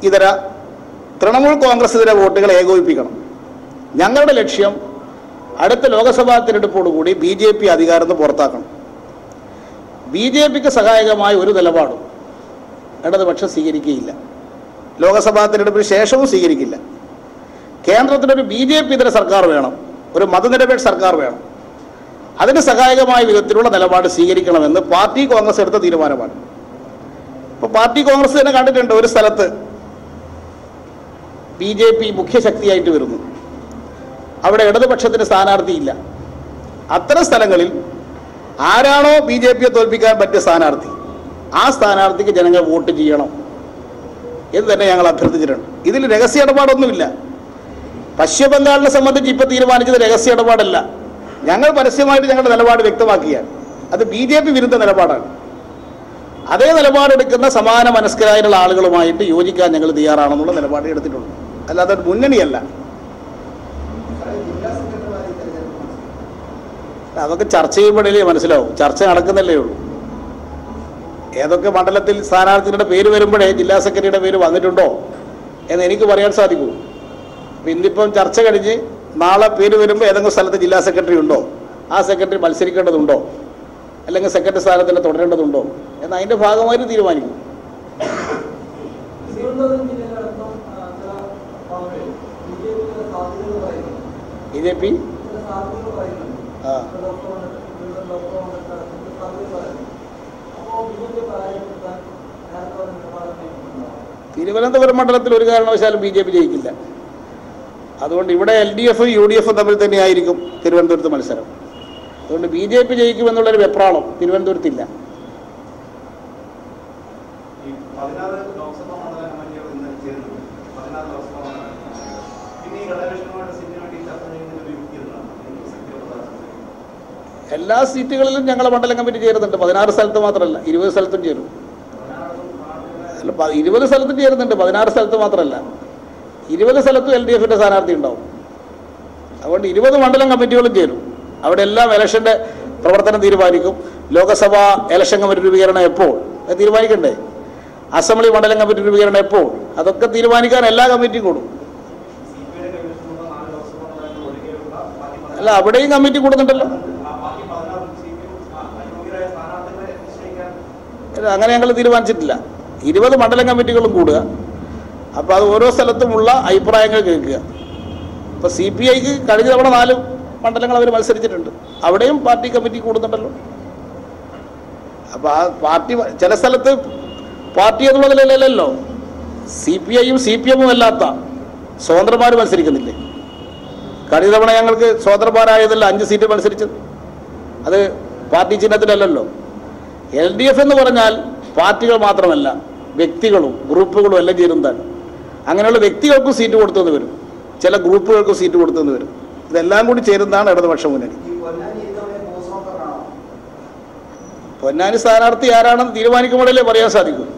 ഇതര തൃണമൂൽ കോൺഗ്രസ് ഇതര വോട്ടുകളെ ഏകോപിപ്പിക്കണം. ഞങ്ങളുടെ ലക്ഷ്യം അടുത്ത ലോക്സഭാ തിരഞ്ഞെടുപ്പോടുകൂടി BJP അധികാരത്തിൽ നിന്ന് പുറത്താക്കണം. BJPക്ക് സഹായകമായ ഒരു നിലപാടും ഇടതുപക്ഷം സ്വീകരിക്കുകയില്ല. ലോക്സഭാ തിരഞ്ഞെടുപ്പിന് ശേഷവും സ്വീകരിക്കില്ല. കേന്ദ്രത്തിലൊരു BJP ഇതര സർക്കാർ വേണം, ഒരു മതനിരപേക്ഷ സർക്കാർ വേണം. അതിന് സഹായകമായ വിധത്തിലുള്ള നിലപാട് സ്വീകരിക്കണമെന്ന് പാർട്ടി കോൺഗ്രസ് എടുത്ത തീരുമാനമാണ്. ഇപ്പോൾ പാർട്ടി കോൺഗ്രസ് തന്നെ കണ്ടിട്ടുണ്ട്, ഒരു സ്ഥലത്ത് BJP മുഖ്യശക്തിയായിട്ട് വരുന്നു, അവിടെ ഇടതുപക്ഷത്തിന് സ്ഥാനാർത്ഥിയില്ല. അത്തരം സ്ഥലങ്ങളിൽ ആരാണോ BJPയെ തോൽപ്പിക്കാൻ പറ്റിയ സ്ഥാനാർത്ഥി, ആ സ്ഥാനാർത്ഥിക്ക് ജനങ്ങൾ വോട്ട് ചെയ്യണം എന്ന് തന്നെ ഞങ്ങൾ അഭ്യർത്ഥിച്ചിട്ടുണ്ട്. ഇതിൽ രഹസ്യ ഇടപാടൊന്നുമില്ല. പശ്ചിമ ബംഗാളിനെ സംബന്ധിച്ച് ഇപ്പോൾ തീരുമാനിച്ചത് രഹസ്യ ഇടപാടല്ല. ഞങ്ങൾ പരസ്യമായിട്ട് ഞങ്ങളുടെ നിലപാട് വ്യക്തമാക്കിയാൽ അത് BJP വിരുദ്ധ നിലപാടാണ്. അതേ നിലപാടെടുക്കുന്ന സമാന മനസ്കരായുള്ള ആളുകളുമായിട്ട് യോജിക്കാൻ ഞങ്ങൾ തയ്യാറാണെന്നുള്ള നിലപാട് എടുത്തിട്ടുണ്ട്. അല്ലാതെ ഒരു മുന്നണിയല്ല. അതൊക്കെ ചർച്ച ചെയ്യുമ്പോഴേ മനസ്സിലാവും. ചർച്ച നടക്കുന്നല്ലേ ഉള്ളൂ. ഏതൊക്കെ മണ്ഡലത്തിൽ സ്ഥാനാർത്ഥിയുടെ പേര് വരുമ്പോഴേ ജില്ലാ സെക്രട്ടറിയുടെ പേര് വന്നിട്ടുണ്ടോ എന്ന് എനിക്ക് പറയാൻ സാധിക്കൂ. ഇന്നിപ്പം ചർച്ച കഴിഞ്ഞ് നാളെ പേര് വരുമ്പോൾ ഏതെങ്കിലും സ്ഥലത്ത് ജില്ലാ സെക്രട്ടറി ഉണ്ടോ, ആ സെക്രട്ടറി മത്സരിക്കേണ്ടതുണ്ടോ, അല്ലെങ്കിൽ സെക്രട്ടറി സ്ഥാനത്തിൽ തുടരേണ്ടതുണ്ടോ എന്ന് അതിൻ്റെ ഭാഗമായിട്ട് തീരുമാനിക്കും. BJP തിരുവനന്തപുരം മണ്ഡലത്തിൽ ഒരു കാരണവശാലും BJP ജയിക്കില്ല. അതുകൊണ്ട് ഇവിടെ LDF UDF തമ്മിൽ തന്നെയായിരിക്കും തിരുവനന്തപുരത്ത് മത്സരം. അതുകൊണ്ട് BJP ജയിക്കുമെന്നുള്ളൊരു വെപ്രാളം തിരുവനന്തപുരത്തില്ല. എല്ലാ സീറ്റുകളിലും ഞങ്ങളെ മണ്ഡലം കമ്മിറ്റി ചേരുന്നുണ്ട്. 16 സ്ഥലത്ത് മാത്രമല്ല, 20 സ്ഥലത്തും ചേരും. 20 സ്ഥലത്തും ചേരുന്നുണ്ട്, 16 സ്ഥലത്ത് മാത്രമല്ല. 20 സ്ഥലത്തും LDFിൻ്റെ സ്ഥാനാർത്ഥി ഉണ്ടാവും. അതുകൊണ്ട് 20 മണ്ഡലം കമ്മിറ്റികളും ചേരും. അവിടെ എല്ലാം ഇലക്ഷൻ്റെ പ്രവർത്തനം തീരുമാനിക്കും. ലോക്സഭാ ഇലക്ഷൻ കമ്മിറ്റി രൂപീകരണം എപ്പോൾ തീരുമാനിക്കണ്ടേ? അസംബ്ലി മണ്ഡലം കമ്മിറ്റി രൂപീകരണം എപ്പോൾ? അതൊക്കെ തീരുമാനിക്കാൻ എല്ലാ കമ്മിറ്റിയും കൂടും. അല്ല, അവിടെയും കമ്മിറ്റി കൂടുന്നുണ്ടല്ലോ. അങ്ങനെ ഞങ്ങൾ തീരുമാനിച്ചിട്ടില്ല. 20 മണ്ഡലം കമ്മിറ്റികളും കൂടുക. അപ്പോൾ അത് ഓരോ സ്ഥലത്തുമുള്ള അഭിപ്രായങ്ങൾ കേൾക്കുക. ഇപ്പോൾ CPIക്ക് കഴിഞ്ഞ തവണ 4 മണ്ഡലങ്ങൾ അവർ മത്സരിച്ചിട്ടുണ്ട്. അവിടെയും പാർട്ടി കമ്മിറ്റി കൂടുന്നുണ്ടല്ലോ. അപ്പോൾ ആ പാർട്ടി ചില സ്ഥലത്ത് പാർട്ടി എന്നുള്ളതിലല്ലല്ലോ, CPIയും CPMും അല്ലാത്ത സ്വതന്ത്രന്മാർ മത്സരിക്കുന്നില്ലേ? കഴിഞ്ഞ തവണ ഞങ്ങൾക്ക് സ്വതന്ത്രന്മാരായതല്ല 5 സീറ്റ് മത്സരിച്ചത്. അത് പാർട്ടി ചിഹ്നത്തിലല്ലല്ലോ. LDF എന്ന് പറഞ്ഞാൽ പാർട്ടികൾ മാത്രമല്ല, വ്യക്തികളും ഗ്രൂപ്പുകളും എല്ലാം ചേരുന്നതാണ്. അങ്ങനെയുള്ള വ്യക്തികൾക്കും സീറ്റ് കൊടുത്തെന്ന് വരും, ചില ഗ്രൂപ്പുകൾക്കും സീറ്റ് കൊടുത്തെന്ന് വരും. ഇതെല്ലാം കൂടി ചേരുന്നതാണ് ഇടതുപക്ഷ മുന്നണി. പൊന്നാനി സ്ഥാനാർത്ഥി ആരാണെന്ന് തീരുമാനിക്കുമ്പോഴല്ലേ പറയാൻ സാധിക്കും.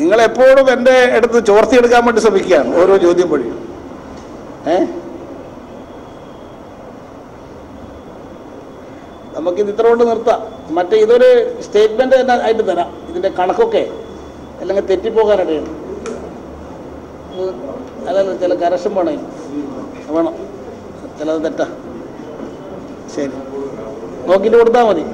നിങ്ങളെപ്പോഴും എൻ്റെ അടുത്ത് ചോർത്തിയെടുക്കാൻ വേണ്ടി ശ്രമിക്കുകയാണ് ഓരോ ചോദ്യം വഴിയും. നമുക്കിത് ഇത്ര കൊണ്ട് നിർത്താം. മറ്റേ ഇതൊരു സ്റ്റേറ്റ്മെൻറ്റ് തന്നെ ആയിട്ട് തരാം. ഇതിൻ്റെ കണക്കൊക്കെ അല്ലെങ്കിൽ തെറ്റിപ്പോകാനിടയാണ്. അതല്ല, ചില കറക്ഷൻ വേണം, ചിലത് തെറ്റാ. ശരി, നോക്കിയിട്ട് കൊടുത്താൽ മതി.